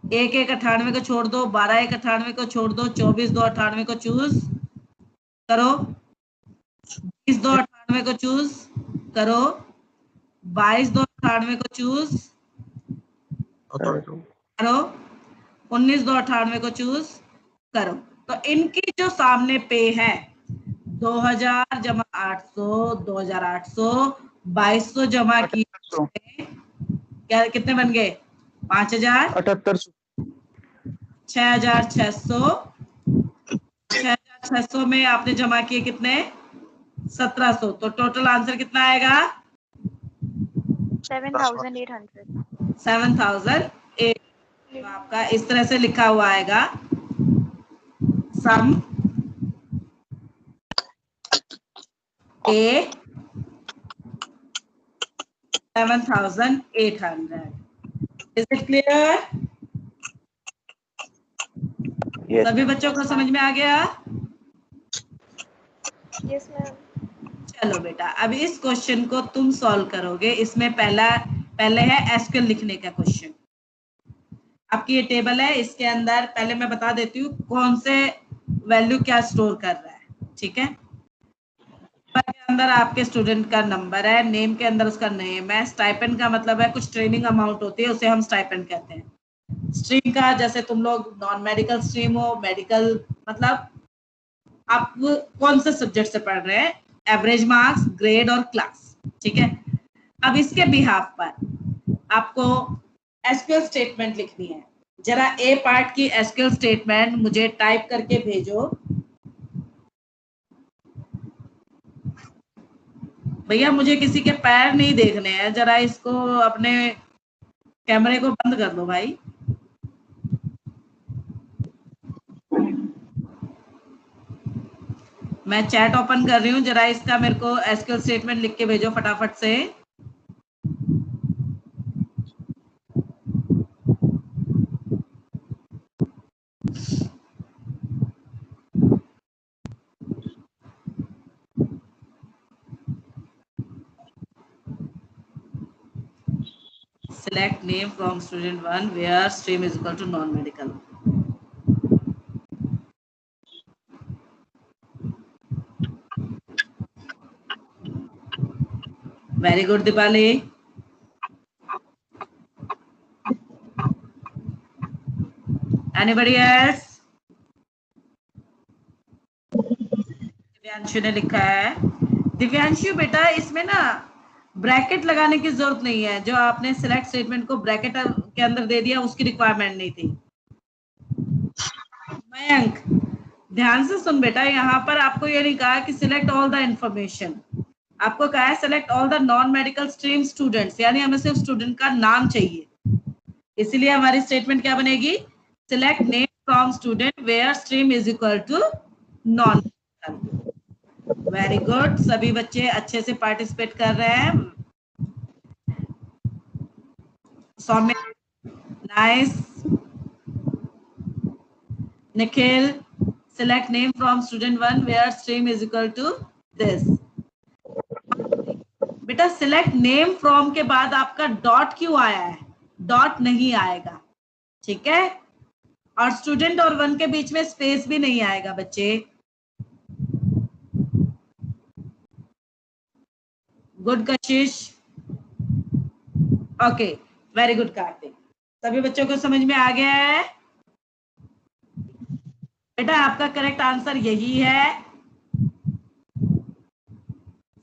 1/1/98 को छोड़ दो, 12/1/98 को छोड़ दो, 24/2/98 को चूज करो, 20/2/98 को चूज करो, 22/2/98 को चूज करो, 19/2/98 को चूज करो। तो इनकी जो सामने पे है 2000 जमा 800, 2800, 2200 जमा की 7800, क्या कितने बन गए? 5000, 7800, 6600, 6600 में आपने जमा किए कितने? 1700। तो टोटल आंसर कितना आएगा? 7,800। 7008। तो आपका इस तरह से लिखा हुआ आएगा, सम ए 7800। Is it clear? सभी बच्चों को समझ में आ गया? Yes ma'am. चलो बेटा, अब इस क्वेश्चन को तुम सॉल्व करोगे। इसमें पहले है एसक्यूएल लिखने का क्वेश्चन। आपकी ये टेबल है, इसके अंदर पहले मैं बता देती हूँ कौन से वैल्यू क्या स्टोर कर रहा है। ठीक है, के अंदर आपके स्टूडेंट का नंबर है, नेम के अंदर उसका नेम है, स्टाइपेंड का मतलब है कुछ ट्रेनिंग अमाउंट होती है, उसे हम स्टाइपेंड कहते हैं। स्ट्रीम का, जैसे तुम लोग नॉन मेडिकल स्ट्रीम हो, मेडिकल मतलब आप कौन से सब्जेक्ट से पढ़ रहे हैं, एवरेज मार्क्स, ग्रेड और क्लास। ठीक है, अब इसके बिहाफ पर आपको एसक्यूएल स्टेटमेंट लिखनी है। जरा ए पार्ट की एसक्यूएल स्टेटमेंट मुझे टाइप करके भेजो। भैया मुझे किसी के पैर नहीं देखने हैं, जरा इसको अपने कैमरे को बंद कर दो भाई। मैं चैट ओपन कर रही हूँ, जरा इसका मेरे को एसक्यूएल स्टेटमेंट लिख के भेजो फटाफट से। Select name from student 1 where stream is equal to non-medical. Very good, Dipali. Anybody else? Divyanshu ने लिखा है। दिव्यांशु बेटा इसमें ना ब्रैकेट लगाने की जरूरत नहीं है, जो आपने सिलेक्ट स्टेटमेंट को ब्रैकेट के अंदर दे दिया उसकी रिक्वायरमेंट नहीं थी। मयंक ध्यान से सुन बेटा, यहाँ पर आपको ये नहीं कहा कि सिलेक्ट ऑल द इंफॉर्मेशन, आपको कहा है select all the non medical stream students, यानी हमें सिर्फ स्टूडेंट का नाम चाहिए। इसीलिए हमारी स्टेटमेंट क्या बनेगी? Select name from student where stream is equal to non medical. Very good, सभी बच्चे अच्छे से पार्टिसिपेट कर रहे हैं। Saumya nice. Nikhil select name from student 1 where stream is equal to this। बेटा select name from के बाद आपका डॉट क्यों आया है? डॉट नहीं आएगा, ठीक है, और स्टूडेंट और 1 के बीच में स्पेस भी नहीं आएगा बच्चे। गुड कशिश, ओके, वेरी गुड कार्तिक। सभी बच्चों को समझ में आ गया है? बेटा आपका करेक्ट आंसर यही है,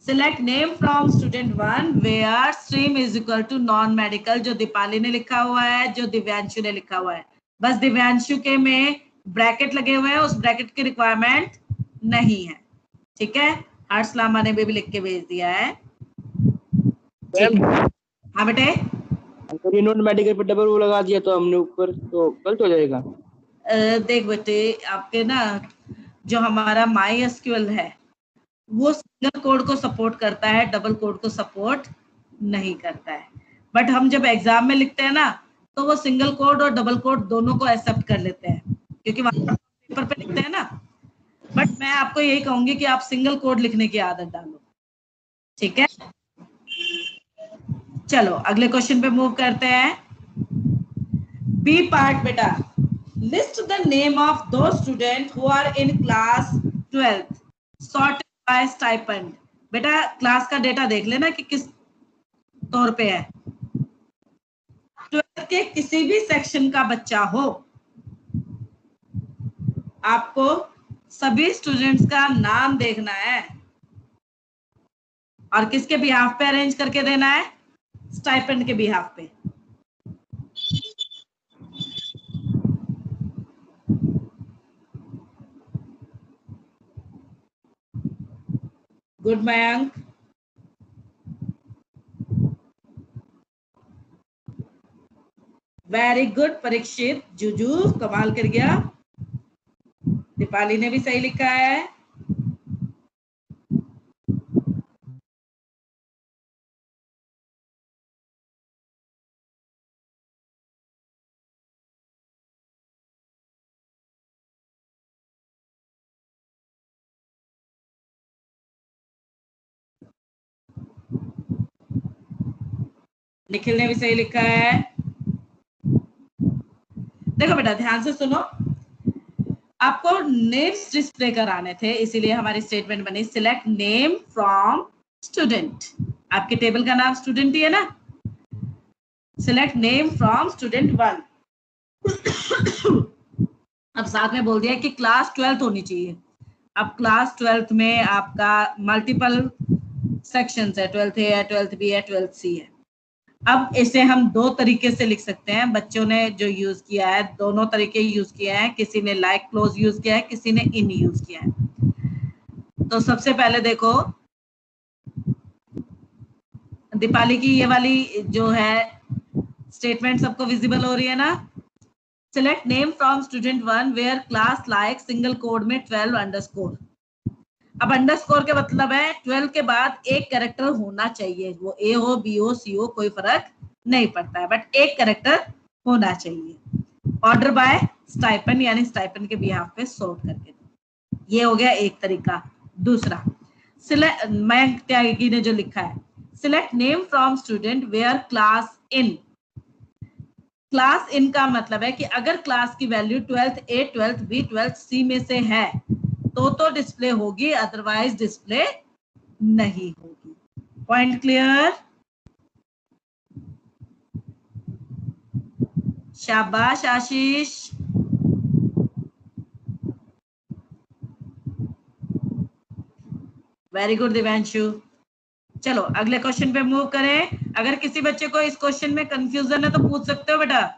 select name from student 1 where stream is equal to non medical, जो दीपाली ने लिखा हुआ है, जो दिव्यांशु ने लिखा हुआ है। बस दिव्यांशु के में ब्रैकेट लगे हुए हैं, उस ब्रैकेट की रिक्वायरमेंट नहीं है। ठीक है, हर्ष लामा ने भी लिख के भेज दिया है। हाँ बेटे, नॉन मेडिकल पे डबल वो लगा दिया तो हमने ऊपर, तो गलत हो जाएगा। देख बेटे, आपके ना जो हमारा माई एसक्यूएल है वो सिंगल कोड को सपोर्ट करता है, डबल कोड को सपोर्ट नहीं करता है। बट हम जब एग्जाम में लिखते हैं ना तो वो सिंगल कोड और डबल कोड दोनों को एक्सेप्ट कर लेते हैं, क्योंकि वहां पेपर पे लिखते हैं ना। बट मैं आपको यही कहूंगी कि आप सिंगल कोड लिखने की आदत डालो। ठीक है, चलो अगले क्वेश्चन पे मूव करते हैं। बी पार्ट बेटा, list the name of those student who are in class 12th sorted by stipend. बेटा क्लास का डेटा देख लेना कि किस तौर पे है। 12th के किसी भी सेक्शन का बच्चा हो, आपको सभी स्टूडेंट्स का नाम देखना है और किसके बिहाफ पे अरेंज करके देना है, स्टाइपेंड के बिहाफ पे। Good Mayank, very good Parikshit, Juju कमाल कर गया, दीपाली ने भी सही लिखा है। निखिल ने भी सही लिखा है। देखो बेटा ध्यान से सुनो, आपको नेम्स डिस्प्ले कराने थे, इसीलिए हमारी स्टेटमेंट बनी सिलेक्ट नेम फ्रॉम स्टूडेंट। आपके टेबल का नाम स्टूडेंट ही है ना, सिलेक्ट नेम फ्रॉम स्टूडेंट 1। अब साथ में बोल दिया कि क्लास 12th होनी चाहिए। अब क्लास 12th में आपका मल्टीपल सेक्शंस है, 12th A है, 12th B है, 12th C है। अब इसे हम दो तरीके से लिख सकते हैं, बच्चों ने जो यूज किया है दोनों तरीके यूज किया है, किसी ने लाइक क्लोज यूज किया है, किसी ने इन यूज किया है। तो सबसे पहले देखो दीपाली की ये वाली जो है स्टेटमेंट सबको विजिबल हो रही है ना, select name from student 1 where class like single quote में 12 अंडरस्कोर। अब अंडरस्कोर के मतलब है 12 के बाद एक कैरेक्टर होना चाहिए, वो ए हो बी हो सी हो कोई फर्क नहीं पड़ता है, बट एक कैरेक्टर होना चाहिए। ऑर्डर बाय स्टाइपेंड यानी स्टाइपेंड के बिहाफ पे सॉर्ट करके, ये हो गया एक तरीका। दूसरा सिलेक्ट, मैं त्यागी ने जो लिखा है select name from student where class in. Class in का मतलब है कि अगर क्लास की value 12th A, 12th B, 12th C में से है तो डिस्प्ले होगी, अदरवाइज डिस्प्ले नहीं होगी। Point clear? शाबाश आशीष। Very good Divyanshu. चलो अगले क्वेश्चन पे मूव करें। अगर किसी बच्चे को इस क्वेश्चन में कंफ्यूजन है तो पूछ सकते हो बेटा।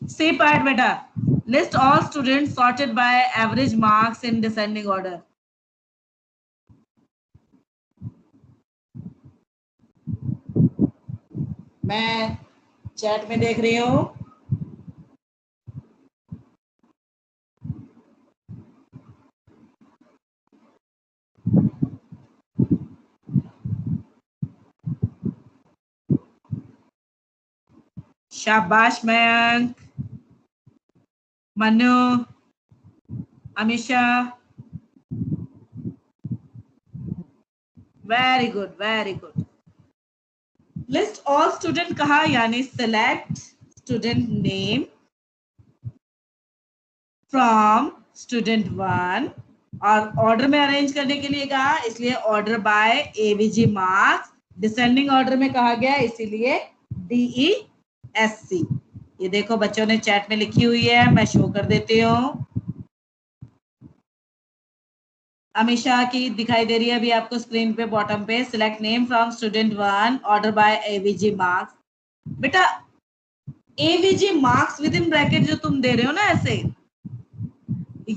सी पार्ट बेटा, list all students sorted by average marks in descending order. मैं चैट में देख रही हूँ, शाबाश Mayank, Manu, Amisha, very good very good. List all student कहा यानी select student name from student 1 और ऑर्डर में अरेंज करने के लिए कहा, इसलिए order by AVG marks. Descending order में कहा गया इसीलिए DESC। ये देखो बच्चों ने चैट में लिखी हुई है, मैं शो कर देती हूँ। अमीशा की दिखाई दे रही है अभी आपको स्क्रीन पे बॉटम पे, select name from student 1 order by AVG marks. बेटा AVG marks within bracket जो तुम दे रहे हो ना ऐसे,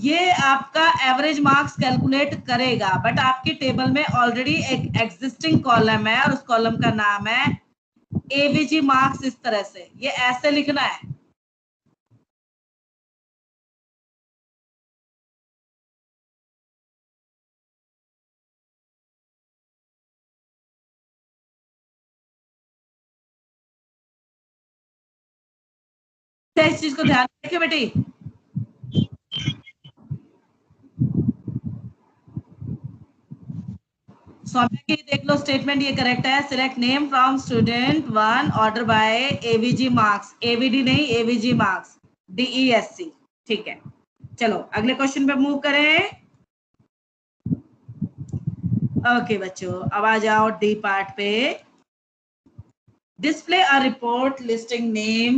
ये आपका एवरेज मार्क्स कैलकुलेट करेगा, बट आपकी टेबल में ऑलरेडी एक एग्जिस्टिंग कॉलम है और उस कॉलम का नाम है एवीजी मार्क्स। इस तरह से ये ऐसे लिखना है। इस चीज को ध्यान रखिए बेटी। सौम्या की देख लो स्टेटमेंट, ये करेक्ट है। Select name from student 1 order by AVG marks, AVD नहीं एवीजी मार्क्स, DESC। ठीक है, चलो अगले क्वेश्चन पे मूव करें। ओके बच्चों अब आ जाओ डी पार्ट पे। Display a report listing name,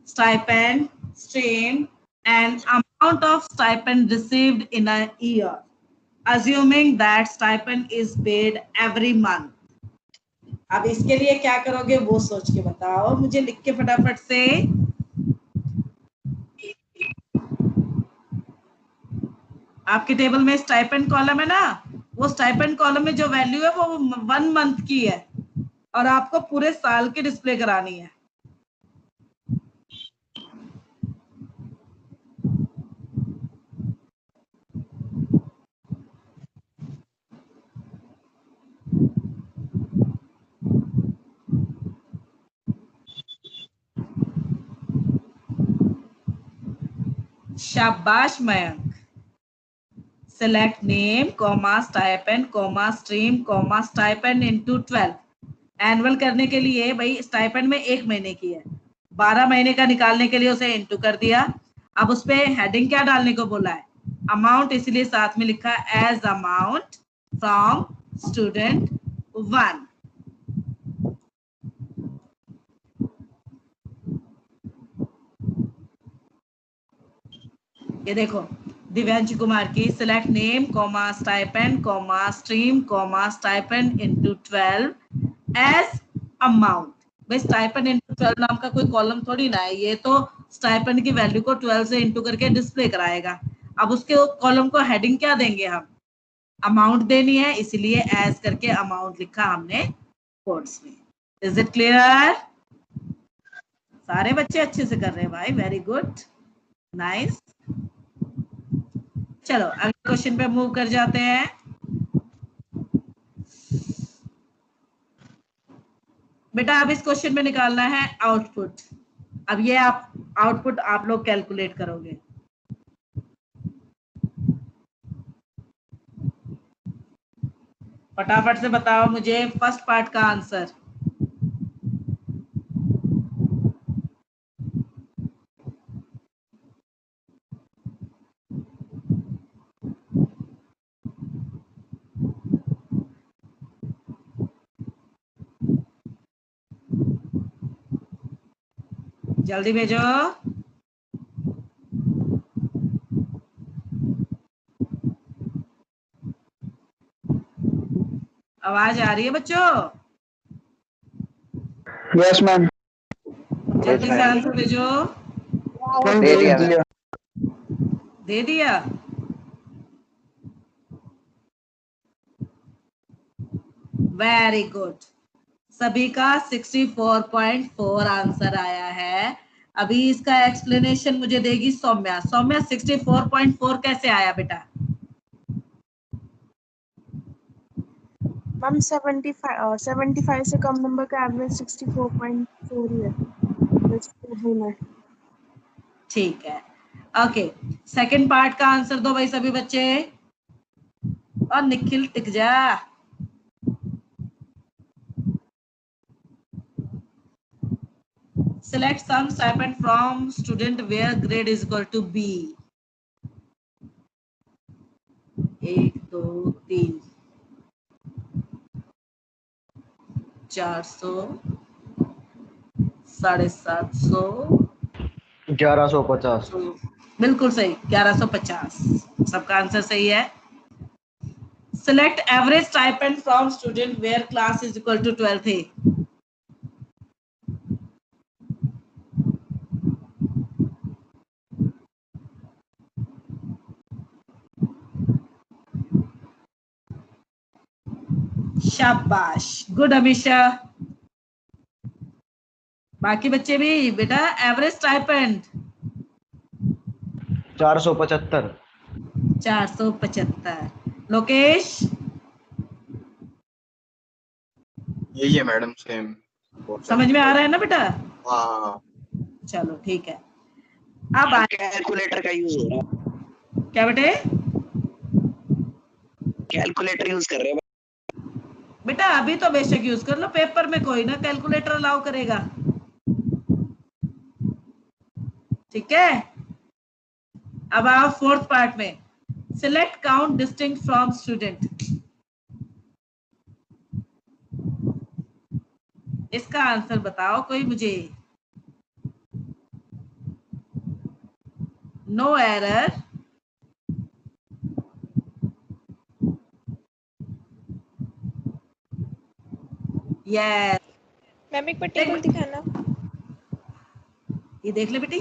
stipend, stream, and amount of stipend received in a year, assuming that stipend is paid every month. अब इसके लिए क्या करोगे वो सोच के बताओ मुझे, लिख के फटाफट से। आपके टेबल में स्टाइपेंड कॉलम है ना, वो स्टाइपेंड कॉलम में जो वैल्यू है वो 1 मंथ की है और आपको पूरे साल की डिस्प्ले करानी है। शाबाश Mayank. Select name, comma, stipend, comma, stream, comma, stipend into 12. Annual करने के लिए भाई स्टाइपेंड में 1 महीने की है, 12 महीने का निकालने के लिए उसे इंटू कर दिया। अब उस पे हेडिंग क्या डालने को बोला है, अमाउंट, इसलिए साथ में लिखा एज अमाउंट फ्रॉम स्टूडेंट 1। ये देखो दिव्यांश कुमार की, select name comma stipend comma stream comma stipend into 12 as amount. भाई स्टाइपेंड इनटू 12 नाम का कोई कॉलम थोड़ी ना है, ये तो स्टाइपेंड की वैल्यू को 12 से इंटू करके डिस्प्ले कराएगा। अब उसके कॉलम को हेडिंग क्या देंगे हम, अमाउंट देनी है, इसलिए एज करके अमाउंट लिखा हमने कोट्स में। Is it clear? सारे बच्चे अच्छे से कर रहे हैं भाई, वेरी गुड, नाइस। चलो अगले क्वेश्चन पे मूव कर जाते हैं। बेटा अब इस क्वेश्चन में निकालना है आउटपुट। अब ये आप आउटपुट आप लोग कैलकुलेट करोगे। फटाफट से बताओ मुझे फर्स्ट पार्ट का आंसर। जल्दी भेजो। आवाज आ रही है बच्चों? Yes ma'am. जल्दी से आंसर भेजो। दे दिया। दे दिया। वेरी गुड, सभी का 64.4 आंसर आया है। अभी इसका एक्सप्लेनेशन मुझे देगी सौम्या। सौम्या 64.4 कैसे आया बेटा? मैम 75 से कम नंबर का एवरेज 64.4 ही है। ठीक है, ओके। सेकंड पार्ट का आंसर दो भाई सभी बच्चे। और निखिल टिक जा। Select some stipend from student where grade is equal to B. 1 2 3 400 750 1150। बिल्कुल सही, 1150। सबका आंसर सही है। Select average stipend from student where class is equal to 12th A. शाबाश, गुड अमीशा। बाकी बच्चे भी बेटा एवरेज स्टाइपेंड 475। 475। लोकेश? यही है मैडम, सेम। समझ में आ रहा है ना बेटा? हाँ। चलो ठीक है। अब कैलकुलेटर का यूज हो रहा है। क्या बेटे? कैलकुलेटर यूज कर रहे हैं बेटा अभी तो बेशक यूज कर लो, पेपर में कोई ना कैलकुलेटर अलाउ करेगा। ठीक है, अब आओ फोर्थ पार्ट में। Select count distinct from student. इसका आंसर बताओ कोई मुझे। No error. यस, मैम एक बार टेबल दिखाना। ये देख ले बेटी।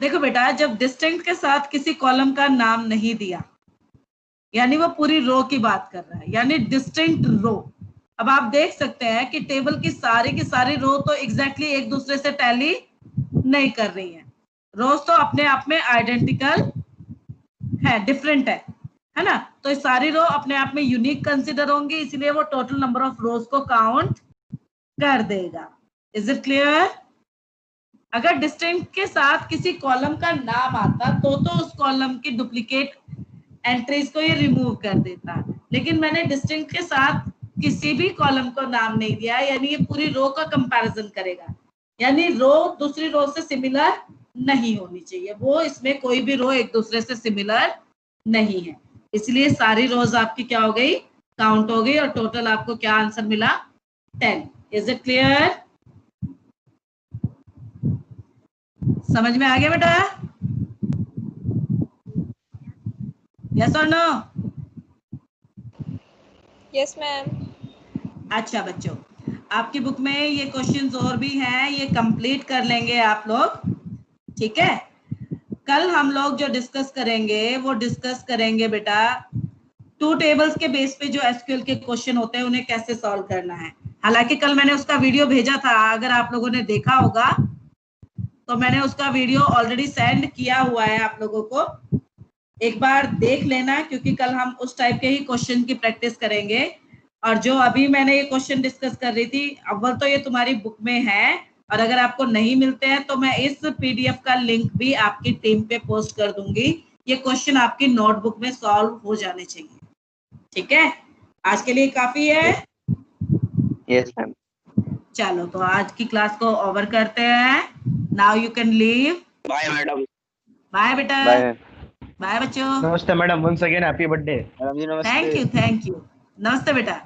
देखो बेटा, जब डिस्टिंक्ट के साथ किसी कॉलम का नाम नहीं दिया, यानी वो पूरी रो की बात कर रहा है, यानी डिस्टिंक्ट रो। अब आप देख सकते हैं कि टेबल की सारी रो तो एग्जैक्टली एक दूसरे से टैली नहीं कर रही है। रोज तो अपने आप में आइडेंटिकल है, डिफरेंट है ना। तो ये सारी रो अपने आप में यूनिक कंसिडर होंगी, इसलिए वो टोटल नंबर ऑफ रोज को काउंट कर देगा। Is it clear? अगर डिस्टिंक्ट के साथ किसी कॉलम का नाम आता तो उस कॉलम की डुप्लीकेट एंट्रीज को ये रिमूव कर देता, लेकिन मैंने डिस्टिंक्ट के साथ किसी भी कॉलम को नाम नहीं दिया, यानी ये पूरी रो का कंपैरिजन करेगा, यानी रो दूसरी रो से सिमिलर नहीं होनी चाहिए। वो इसमें कोई भी रो एक दूसरे से सिमिलर नहीं है, इसलिए सारी रोज आपकी क्या हो गई, काउंट हो गई, और टोटल आपको क्या आंसर मिला, 10। Is it clear? समझ में आ गया बेटा? यस और नो? Yes ma'am. अच्छा बच्चों, आपकी बुक में ये क्वेश्चंस और भी हैं, ये कंप्लीट कर लेंगे आप लोग, ठीक है। कल हम लोग जो डिस्कस करेंगे वो डिस्कस करेंगे बेटा 2 टेबल्स के बेस पे जो एसक्यूएल के क्वेश्चन होते हैं उन्हें कैसे सॉल्व करना है। हालांकि कल मैंने उसका वीडियो भेजा था, अगर आप लोगों ने देखा होगा तो मैंने उसका वीडियो ऑलरेडी सेंड किया हुआ है आप लोगों को, एक बार देख लेना, क्योंकि कल हम उस टाइप के ही क्वेश्चन की प्रैक्टिस करेंगे। और जो अभी मैंने ये क्वेश्चन डिस्कस कर रही थी, अव्वल तो ये तुम्हारी बुक में है, और अगर आपको नहीं मिलते हैं तो मैं इस पीडीएफ का लिंक भी आपकी टीम पे पोस्ट कर दूंगी। ये क्वेश्चन आपकी नोटबुक में सॉल्व हो जाने चाहिए, ठीक है। आज के लिए काफी है। Yes ma'am. चलो तो आज की क्लास को ओवर करते हैं। Now you can leave. Bye madam. Bye बेटा। बाय बाय बच्चों। नमस्ते madam, once again happy birthday. Madam ji नमस्ते। Thank you. नमस्ते बेटा।